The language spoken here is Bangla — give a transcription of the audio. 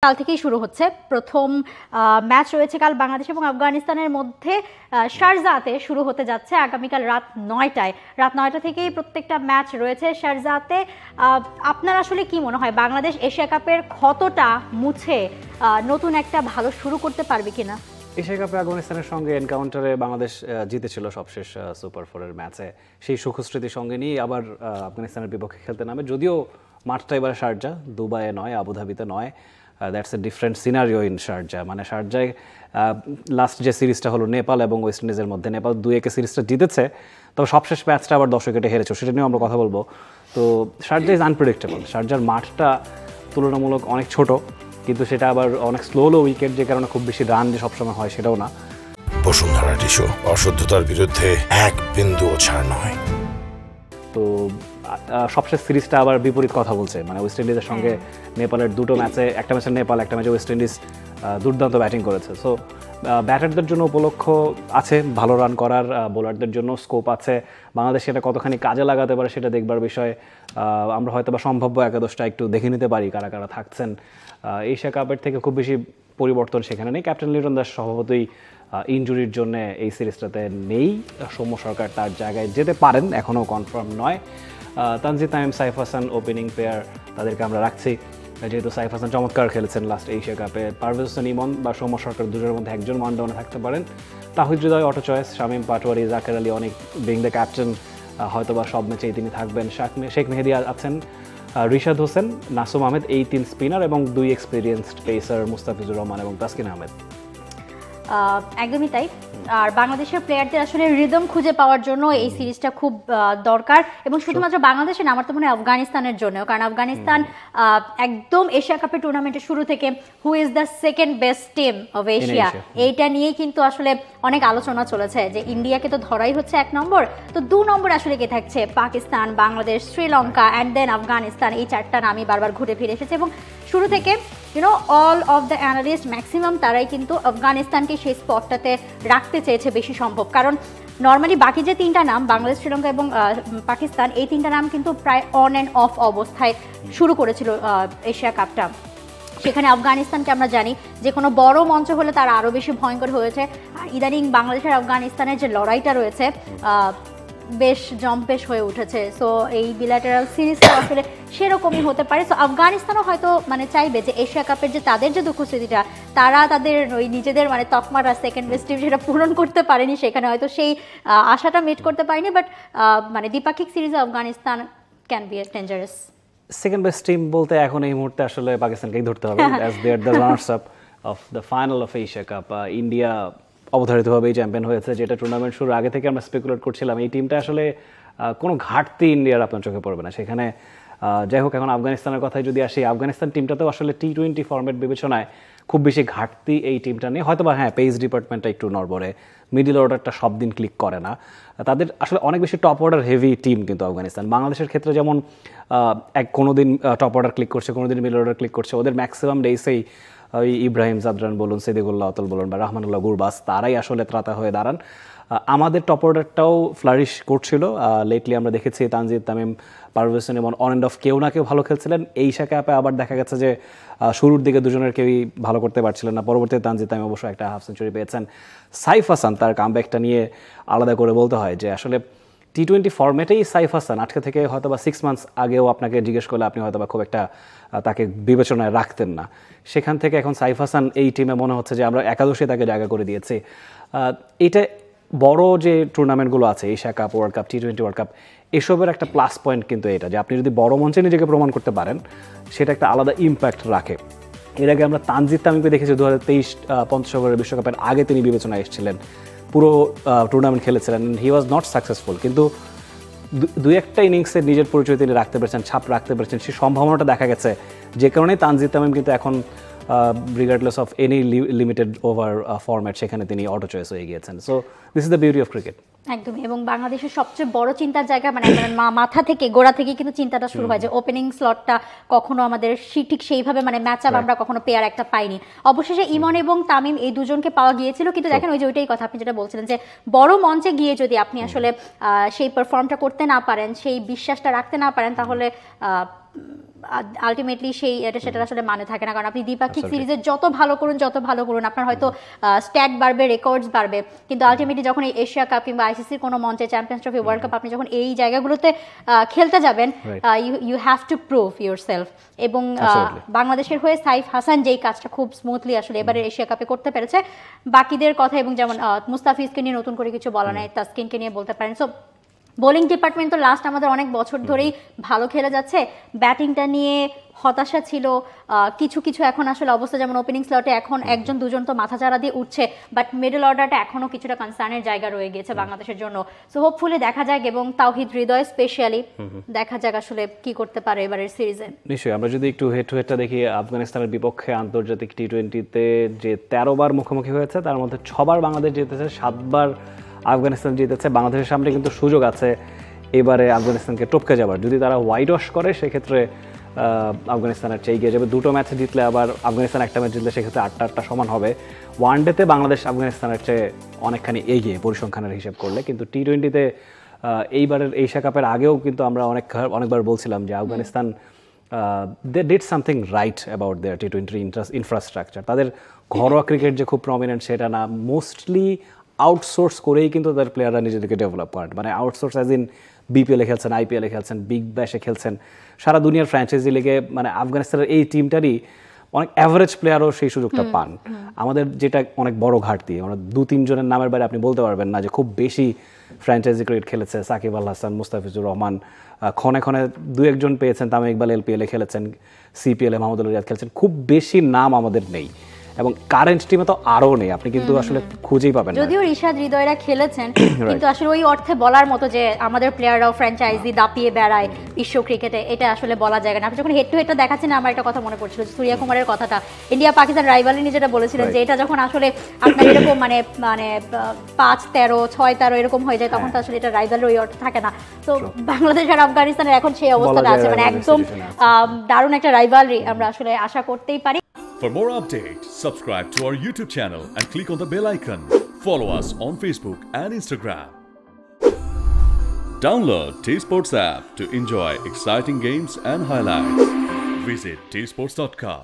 কাল থেকেই শুরু হচ্ছে প্রথম ম্যাচ রয়েছে কাল বাংলাদেশ এবং আফগানিস্তানের মধ্যে শারজাতে শুরু হতে যাচ্ছে আগামীকাল রাত 9টায়। রাত 9টা থেকেই প্রত্যেকটা ম্যাচ রয়েছে শারজাতে। আপনার আসলে কি মনে হয় বাংলাদেশ এশিয়া কাপের ক্ষতটা মুছে নতুন একটা ভালো শুরু করতে পারবে কিনা? এশিয়া কাপে আফগানিস্তানের সঙ্গে এনকাউন্টারে বাংলাদেশ জিতেছিল সবশেষ সুপার ফোরের ম্যাচে। সেই সুখস্মৃতির সঙ্গে নিয়ে আবার আফগানিস্তানের বিপক্ষে খেলতে নামে, যদিও মাঠটা এবার শারজা, দুবাইয়ে নয়, আবুধাবিতে নয়। That's a different scenario in Sharjah. মানে শারজায় লাস্ট যে সিরিজটা হলো নেপাল এবং ওয়েস্ট ইন্ডিজের মধ্যে, নেপাল 2-1 সিরিজটা জিতেছে, তবে সবশেষ ম্যাচটা আবার দর্শকেটে হেরেছে, সেটা নিয়েও আমরা কথা বলবো। তো শারজা ইজ আনপ্রেডিক্টেবল। শারজার মাঠটা তুলনামূলক অনেক ছোট, কিন্তু সেটা আবার অনেক স্লো উইকেট, যে কারণে খুব বেশি রান যে সবসময় হয় সেটাও না। বসুন্ধরা টিস্যু, অশুদ্ধতার বিরুদ্ধে এক বিন্দুও ছাড় নয়। তো সবশেষ সিরিজটা আবার বিপরীত কথা বলছে, মানে ওয়েস্ট ইন্ডিজের সঙ্গে নেপালের দুটো ম্যাচে, একটা ম্যাচে নেপাল, একটা ম্যাচে ওয়েস্ট ইন্ডিজ দুর্দান্ত ব্যাটিং করেছে। সো ব্যাটারদের জন্য উপলক্ষ আছে ভালো রান করার, বোলারদের জন্য স্কোপ আছে। বাংলাদেশ সেটা কতখানি কাজে লাগাতে পারে সেটা দেখবার বিষয়। আমরা হয়তো বা সম্ভাব্য একাদশটা একটু দেখে নিতে পারি কারা কারা থাকছেন। এশিয়া কাপের থেকে খুব বেশি পরিবর্তন সেখানে নেই। ক্যাপ্টেন লিটন দাস স্বভাবতই ইনজুরির জন্য এই সিরিজটাতে নেই। সৌম্য সরকার তার জায়গায় যেতে পারেন, এখনও কনফার্ম নয়। তানজিদ তামিম, সাইফ হাসান ওপেনিং পেয়ার, তাদেরকে আমরা রাখছি, যেহেতু সাইফ হাসান চমৎকার খেলেছেন লাস্ট এশিয়া কাপে। পারভেজ হোসেন ইমন বা সৌম্য সরকার দুজনের মধ্যে একজন ওয়ানডাউনে থাকতে পারেন। তাহিদ হৃদয় অটো চয়েস, শামীম পাটোয়ারি, জাকের আলী অনেক, বিং দ্য ক্যাপ্টেন হয়তো বা সব ম্যাচেই তিনি থাকবেন। শেখ মেহেদী আছেন, রিশাদ হোসেন, নাসুম আহমেদ, এই 3 স্পিনার এবং 2 এক্সপিরিয়েন্সড পেসার মুস্তাফিজুর রহমান এবং তাসকিন আহমেদ। একদমই তাই। আর বাংলাদেশের প্লেয়ারদের আসলে রিদম খুঁজে পাওয়ার জন্য এই সিরিজটা খুব দরকার, এবং শুধুমাত্র বাংলাদেশে না, আমার তো মনে হয় আফগানিস্তানের জন্য, কারণ আফগানিস্তান একদম এশিয়া কাপের টুর্নামেন্টের শুরু থেকে who is the second best team of Asia, এইটা নিয়েই কিন্তু আসলে অনেক আলোচনা চলেছে যে ইন্ডিয়াকে তো ধরাই হচ্ছে 1 নম্বর, তো 2 নম্বর আসলে কে থাকছে? Pakistan, Bangladesh, Sri Lanka and then Afghanistan. এই 4টা নামই বারবার ঘুরে ফিরে এসেছে, এবং শুরু থেকে all of the analyst maximum তারাই কিন্তু আফগানিস্তানকে সেই স্পটটাতে রাখতে চেয়েছে বেশি সম্ভব। কারণ নর্মালি বাকি যে 3টা নাম, বাংলাদেশ, শ্রীলঙ্কা এবং পাকিস্তান, এই 3টা নাম কিন্তু প্রায় অন অ্যান্ড অফ অবস্থায় শুরু করেছিল এশিয়া কাপটা। সেখানে আফগানিস্তানকে আমরা জানি যে কোনো বড় মঞ্চ হলে তারা আরও বেশি ভয়ঙ্কর হয়েছে। আর ইদানিং বাংলাদেশের আফগানিস্তানের যে লড়াইটা রয়েছে বেশ জম্পেশ হয়ে উঠেছে। সো এই বিল্যাটারাল সিরিজটা আসলে সেরকমই হতে পারে। সো আফগানিস্তানও হয়তো চাইবে যে এশিয়া কাপের যে তাদের যে দুঃখস্মৃতিটা, তারা তাদের ওই নিজেদের সেকেন্ড বেস্ট টিম সেটা পূরণ করতে পারেনি, সেখানে হয়তো সেই আশাটা মিট করতে পারেনি। বাট দ্বিপাক্ষিক সিরিজে Afghanistan can be dangerous. Second best team বলতে এখন এই মুহূর্তে আসলে পাকিস্তানকেই ধরতে হবে, as they are the runners up of the final of Asia Cup. India অবধারিতভাবেই চ্যাম্পিয়ন হয়েছে, যেটা টুর্নামেন্ট শুরুর আগে থেকে আমরা স্পেকুলেট করছিলাম। এই টিমটা আসলে কোনো ঘাটতি ইন্ডিয়ার আপনার চোখে পড়বে না সেখানে। যাই হোক, এখন আফগানিস্তানের কথায় যদি আসি, আফগানিস্তান টিমটাতেও আসলে T20 ফরম্যাট বিবেচনায় খুব বেশি ঘাটতি এই টিমটা নেই। হয়তো বা হ্যাঁ, পেস ডিপার্টমেন্টটা একটু নড়বড়ে, মিডল অর্ডারটা সব দিন ক্লিক করে না। তাদের আসলে অনেক বেশি টপ অর্ডার হেভি টিম কিন্তু আফগানিস্তান। বাংলাদেশের ক্ষেত্রে যেমন কোনো দিন টপ অর্ডার ক্লিক করছে, কোনো দিন মিডল অর্ডার ক্লিক করছে, ওদের ম্যাক্সিমাম ডেইসেই ওই ইব্রাহিম জাদরান বলুন, সিদ্দিকুল্লাহ অতল বলুন বা রহমানুল্লাহ গুরবাস, তারাই আসলে ত্রাতা হয়ে দাঁড়ান। আমাদের টপ অর্ডারটাও ফ্লারিশ করছিল। লেটলি আমরা দেখেছি তানজিদ তামিম, পারভেজ হোসেন এবং অন অ্যান্ড অফ কেউ না কেউ ভালো খেলছিলেন। এই এশিয়া কাপে আবার দেখা গেছে যে শুরুর দিকে দুজনের কেউই ভালো করতে পারছিলেন না। পরবর্তীতে তানজিদ তামিম অবশ্য একটা হাফ সেঞ্চুরি পেয়েছেন। সাইফ হাসান, তার কামব্যাকটা নিয়ে আলাদা করে বলতে হয় যে আসলে T20 ফরম্যাটেই সাইফ হাসান আজকে থেকে হয়তো বা 6 মান্থস আগেও আপনাকে জিজ্ঞেস করলে আপনি হয়তো বা খুব একটা তাকে বিবেচনায় রাখতেন না। সেখান থেকে এখন সাইফ হাসান এই টিমে মনে হচ্ছে যে আমরা একাদশে তাকে জায়গা করে দিয়েছি। এটা বড় যে টুর্নামেন্টগুলো আছে, Asia cup, world cup, T20 world cup, এসবের একটা প্লাস পয়েন্ট কিন্তু এটা, যে আপনি যদি বড় মঞ্চে নিজেকে প্রমাণ করতে পারেন সেটা একটা আলাদা ইম্প্যাক্ট রাখে। এর আগে আমরা তানজিদ তামিমকে দেখেছি 2023 পঞ্চগড়ের বিশ্বকাপের আগে তিনি বিবেচনায় এসেছিলেন, পুরো টুর্নামেন্ট খেলেছিলেন, হি ওয়াজ নট সাকসেসফুল, কিন্তু 2-1টা ইনিংসে নিজের পরিচয় তিনি রাখতে পেরেছেন, ছাপ রাখতে পেরেছেন, সেই সম্ভাবনাটা দেখা গেছে, যে কারণেই তানজিদ তামিম কিন্তু এখন regardless of any limited over format সেখানে তিনি অটো চয়েস হয়ে গিয়েছেন। So this is the beauty of cricket. একদমই। এবং বাংলাদেশের সবচেয়ে বড় চিন্তার জায়গা মাথা থেকে, গোড়া থেকে কিন্তু চিন্তাটা শুরু হয় যে ওপেনিং স্লটটা কখনো আমাদের ঠিক সেইভাবে ম্যাচ আপ আমরা কখনো পেয়ার একটা পাইনি। অবশেষে ইমন এবং তামিম এই দুজনকে পাওয়া গিয়েছিল, কিন্তু দেখেন ওই যে ওইটাই কথা আপনি যেটা বলছিলেন যে বড় মঞ্চে গিয়ে যদি আপনি আসলে সেই পারফর্মটা করতে না পারেন, সেই বিশ্বাসটা রাখতে না পারেন, তাহলে আলটিমেটলি সেটা আসলে মানে থাকে না, কারণ আপনি দ্বিপাক্ষিক সিরিজে যত ভালো করুন আপনার হয়তো স্ট্যাট বাড়বে, রেকর্ডস বাড়বে, কিন্তু আলটিমেটলি যখন এই এশিয়া কাপ কিংবা আইসিসির কোনো মঞ্চে, চ্যাম্পিয়ন্স ট্রফি, ওয়ার্ল্ড কাপ, আপনি যখন এই জায়গাগুলোতে খেলতে যাবেন, you have to prove yourself. এবং বাংলাদেশের হয়ে সাইফ হাসান যেই কাজটা খুব স্মুথলি আসলে এবারে এশিয়া কাপে করতে পেরেছে, বাকিদের কথা, এবং যেমন মুস্তাফিজকে নিয়ে নতুন করে কিছু বলা নাই, তাসকিনকে নিয়ে বলতে পারেন। সো বোলিং ডিপার্টমেন্ট তো লাস্ট আমাদের অনেক বছর ধরেই ভালো খেলে যাচ্ছে, ব্যাটিংটা নিয়ে হতাশা ছিল কিছু কিছু। এখন আসলে অবস্থা যেমন ওপেনিং স্লটে এখন একজন দুজন তো মাথাচাড়া দিয়ে উঠছে, বাট মিডল অর্ডারটা এখনো কিছুটা কনসার্নের জায়গা রয়ে গেছে বাংলাদেশের জন্য। সো হোপফুলি দেখা যাক, এবং তাওহিদ হৃদয় স্পেশালি দেখা যাক আসলে কি করতে পারে এবারের সিরিজে। নিশ্চয়ই আমরা যদি একটু হেড টু হেডটা দেখি, আফগানিস্তানের বিপক্ষে আন্তর্জাতিক টি-20-তে যে 13 বার মুখোমুখি হয়েছে তার মধ্যে 6 বার বাংলাদেশ জিতেছে, 7 বার আফগানিস্তান জিতেছে। বাংলাদেশের সামনে কিন্তু সুযোগ আছে এবারে আফগানিস্তানকে টপকে যাবার। যদি তারা হোয়াইট ওয়াশ করে সেক্ষেত্রে আফগানিস্তানের চেয়ে এগিয়ে যাবে। 2টো ম্যাচ জিতলে, আবার আফগানিস্তান একটা ম্যাচ জিতলে সেক্ষেত্রে 8টা সমান হবে। ওয়ানডেতে বাংলাদেশ আফগানিস্তানের চেয়ে অনেকখানি এগিয়ে পরিসংখ্যানের হিসেব করলে, কিন্তু টি-20তে এইবারের এশিয়া কাপের আগেও কিন্তু আমরা অনেকবার বলছিলাম যে Afghanistan they did something right about their টি-20 ইনফ্রাস্ট্রাকচার। তাদের ঘরোয়া ক্রিকেট যে খুব প্রমিনেন্ট সেটা না, মোস্টলি আউটসোর্স করেই কিন্তু তাদের প্লেয়াররা নিজেদেরকে ডেভেলপ করেন। মানে আউটসোর্স অ্যাজ ইন বিপিএলে খেলছেন, আইপিএলে খেলছেন, বিগ ব্যাশে খেলছেন, সারা দুনিয়ার ফ্র্যাঞ্চাইজি লিগে। মানে আফগানিস্তানের এই টিমটারই অনেক অ্যাভারেজ প্লেয়ারও সেই সুযোগটা পান। আমাদের যেটা অনেক বড় ঘাটতি, আমরা 2-3 জনের নামের বাইরে আপনি বলতে পারবেন না যে খুব বেশি ফ্র্যাঞ্চাইজি ক্রিকেট খেলেছে। সাকিব আল হাসান, মুস্তাফিজুর রহমান, ক্ষণে ক্ষণে 2-1 জন পেয়েছেন। তামিম ইকবাল এলপিএলে খেলেছেন, সিপিএলে মাহমুদুল রিয়াদ খেলেছেন। খুব বেশি নাম আমাদের নেই, এবং কারেন্ট টিমে তো আরও নেই, আপনি কিন্তু আসলে খুঁজেই পাবেন না। যদিও রিশাদ হৃদয়রা খেলেছেন, কিন্তু আসলে ওই অর্থে বলার মতো যে আমাদের প্লেয়াররাও ফ্র্যাঞ্চাইজি দাপিয়ে বেড়ায় বিশ্ব ক্রিকেটে, এটা আসলে বলা যায় না। আপনি যখন হেড টু হেডটা দেখাচ্ছেন, আমার একটা কথা মনে পড়ছিল, সূর্য কুমারের কথাটা, ইন্ডিয়া পাকিস্তান রাইভালরি যেটা বলেছিলেন, যে এটা যখন আসলে আপনার এরকম মানে 5-13, 6-13 এরকম হয়ে যায়, তখন তো আসলে এটা রাইভালরি ওই অর্থে থাকে না। তো বাংলাদেশ আর আফগানিস্তানের এখন সেই অবস্থাটা আছে, মানে একদম দারুণ একটা রাইভালরি আমরা আসলে আশা করতেই পারি। For more updates, subscribe to our YouTube channel and click on the bell icon. Follow us on Facebook and Instagram. Download T-Sports app to enjoy exciting games and highlights. Visit tsports.com.